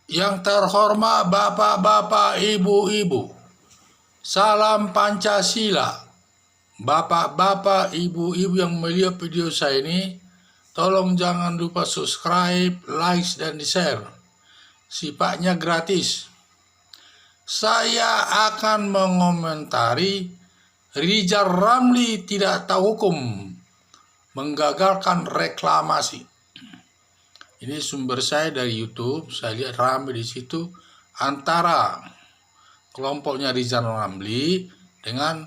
Yang terhormat bapak-bapak, ibu-ibu, salam Pancasila. Bapak-bapak, ibu-ibu yang melihat video saya ini, tolong jangan lupa subscribe, like, dan di-share. Sifatnya gratis. Saya akan mengomentari Rizal Ramli tidak tahu hukum, menggagalkan reklamasi. Ini sumber saya dari YouTube. Saya lihat ramai di situ antara kelompoknya Rizal Ramli dengan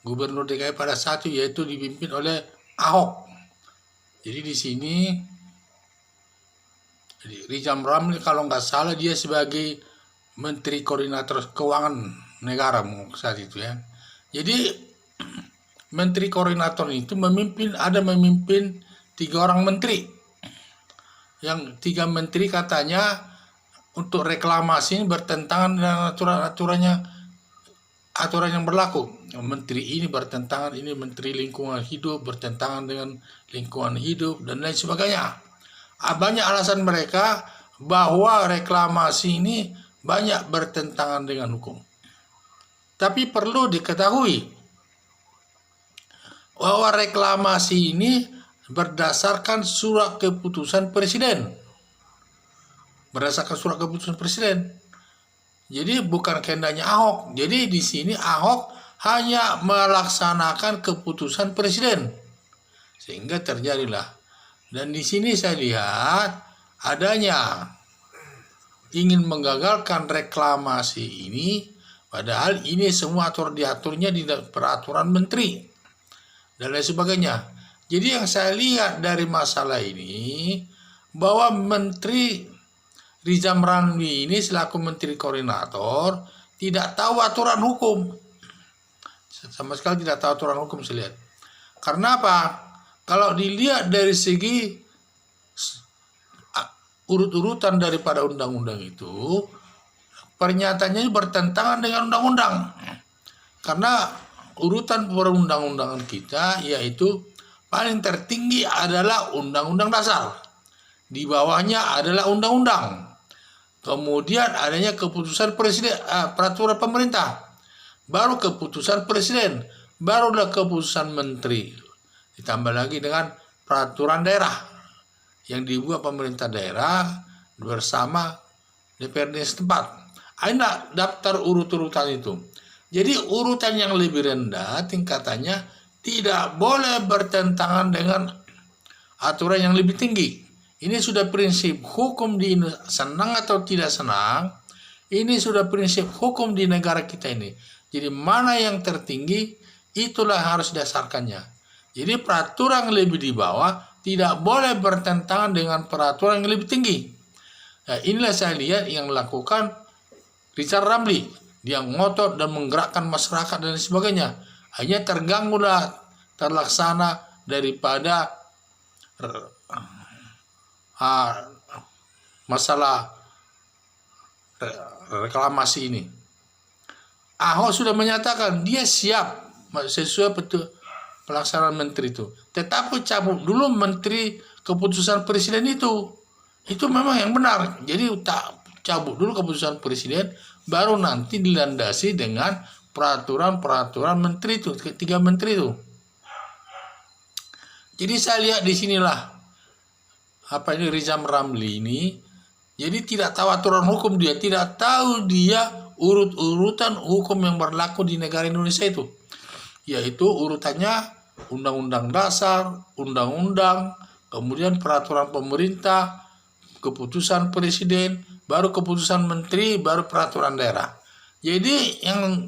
Gubernur DKI pada saat itu, yaitu dipimpin oleh Ahok. Jadi di sini Rizal Ramli kalau nggak salah dia sebagai Menteri Koordinator Keuangan Negara saat itu ya. Jadi Menteri Koordinator itu memimpin 3 orang menteri. Yang 3 menteri katanya untuk reklamasi bertentangan dengan aturan yang berlaku. Menteri ini bertentangan, ini Menteri Lingkungan Hidup bertentangan dengan lingkungan hidup dan lain sebagainya. Banyak alasan mereka bahwa reklamasi ini banyak bertentangan dengan hukum. Tapi perlu diketahui bahwa reklamasi ini berdasarkan surat keputusan presiden. Berdasarkan surat keputusan presiden. Jadi bukan kehendaknya Ahok. Jadi di sini Ahok hanya melaksanakan keputusan presiden. Sehingga terjadilah. Dan di sini saya lihat adanya ingin menggagalkan reklamasi ini, padahal ini semua diaturnya di peraturan menteri dan lain sebagainya. Jadi yang saya lihat dari masalah ini bahwa Menteri Rizal Ramli ini selaku Menteri Koordinator tidak tahu aturan hukum. Sama sekali tidak tahu aturan hukum saya lihat. Karena apa? Kalau dilihat dari segi urut-urutan daripada undang-undang itu, pernyataannya bertentangan dengan undang-undang. Karena urutan perundang-undangan kita yaitu paling tertinggi adalah Undang-Undang Dasar. Di bawahnya adalah undang-undang. Kemudian adanya keputusan presiden, peraturan pemerintah. Baru keputusan presiden, barulah keputusan menteri. Ditambah lagi dengan peraturan daerah yang dibuat pemerintah daerah bersama DPRD setempat. Ada daftar urut-urutan itu. Jadi urutan yang lebih rendah tingkatannya tidak boleh bertentangan dengan aturan yang lebih tinggi. Ini sudah prinsip hukum di Indonesia, senang atau tidak senang, ini sudah prinsip hukum di negara kita ini. Jadi mana yang tertinggi, itulah harus dasarkannya. Jadi peraturan yang lebih di bawah tidak boleh bertentangan dengan peraturan yang lebih tinggi. Nah, inilah saya lihat yang lakukan Rizal Ramli. Dia ngotot dan menggerakkan masyarakat dan sebagainya. Hanya terganggulah terlaksana daripada masalah reklamasi ini. Ahok sudah menyatakan dia siap sesuai betul pelaksanaan menteri itu. Tetapi cabut dulu menteri keputusan presiden itu. Itu memang yang benar. Jadi cabut dulu keputusan presiden, baru nanti dilandasi dengan peraturan-peraturan menteri itu, 3 menteri itu. Jadi saya lihat di sinilah ini Rizal Ramli ini, jadi tidak tahu aturan hukum, dia tidak tahu dia urut-urutan hukum yang berlaku di negara Indonesia itu, yaitu urutannya Undang-Undang Dasar, Undang-Undang, kemudian peraturan pemerintah, keputusan presiden, baru keputusan menteri, baru peraturan daerah. Jadi yang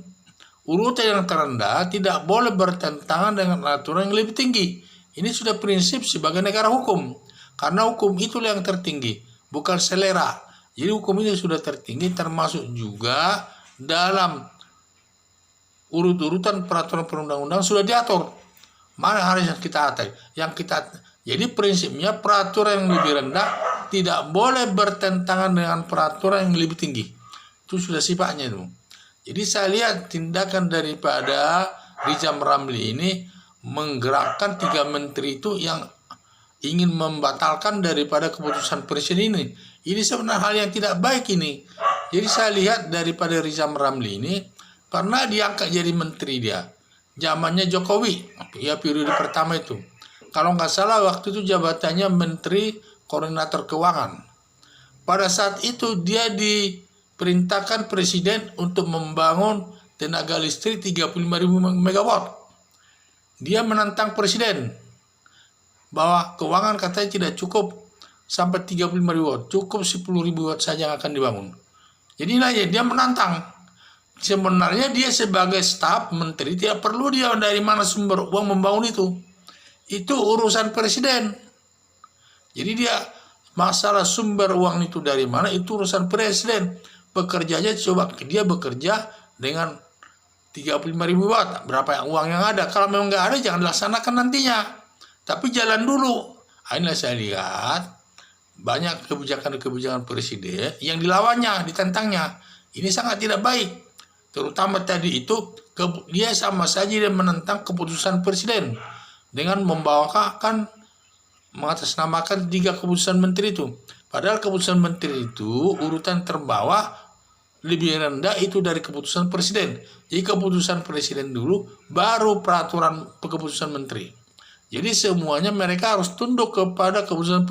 urutan yang terendah tidak boleh bertentangan dengan aturan yang lebih tinggi. Ini sudah prinsip sebagai negara hukum. Karena hukum itulah yang tertinggi, bukan selera. Jadi hukum ini sudah tertinggi, termasuk juga dalam urut-urutan peraturan perundang-undang sudah diatur. Mana harus kita atur? Jadi prinsipnya peraturan yang lebih rendah tidak boleh bertentangan dengan peraturan yang lebih tinggi. Itu sudah sifatnya itu. Jadi saya lihat tindakan daripada Rizal Ramli ini menggerakkan 3 menteri itu yang ingin membatalkan daripada keputusan presiden ini. Ini sebenarnya hal yang tidak baik ini. Jadi saya lihat daripada Rizal Ramli ini, karena diangkat jadi menteri dia, zamannya Jokowi, ya periode pertama itu. Kalau nggak salah waktu itu jabatannya Menteri Koordinator Keuangan. Pada saat itu dia diperintahkan Presiden untuk membangun tenaga listrik 35.000 megawatt. Dia menantang Presiden bahwa keuangan katanya tidak cukup sampai 35.000 watt, cukup 10.000 watt saja yang akan dibangun. Jadi dia menantang. Sebenarnya dia sebagai staf menteri tidak perlu dia dari mana sumber uang membangun itu. Itu urusan Presiden. Jadi masalah sumber uang itu dari mana itu urusan Presiden. Bekerjanya coba dia bekerja dengan 35.000 watt. Berapa uang yang ada? Kalau memang nggak ada jangan dilaksanakan nantinya. Tapi jalan dulu. Inilah saya lihat banyak kebijakan-kebijakan Presiden yang dilawannya, ditentangnya. Ini sangat tidak baik. Terutama tadi itu dia sama saja dia menentang keputusan Presiden dengan mengatasnamakan 3 keputusan menteri itu. Padahal keputusan menteri itu urutan terbawah lebih rendah itu dari keputusan Presiden. Jadi keputusan Presiden dulu baru peraturan keputusan menteri. Jadi semuanya mereka harus tunduk kepada keputusan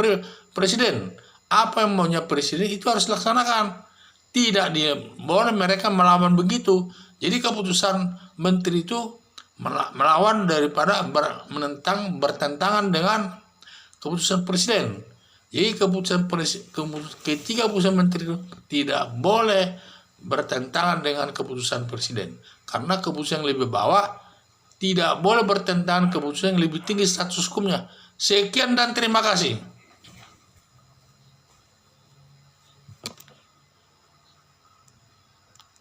Presiden. Apa yang maunya Presiden itu harus dilaksanakan. Tidak dia boleh mereka melawan begitu. Jadi keputusan menteri itu melawan daripada bertentangan dengan keputusan Presiden. Jadi ketiga keputusan menteri itu tidak boleh bertentangan dengan keputusan Presiden. Karena keputusan yang lebih bawah tidak boleh bertentangan keputusan yang lebih tinggi status hukumnya. Sekian dan terima kasih.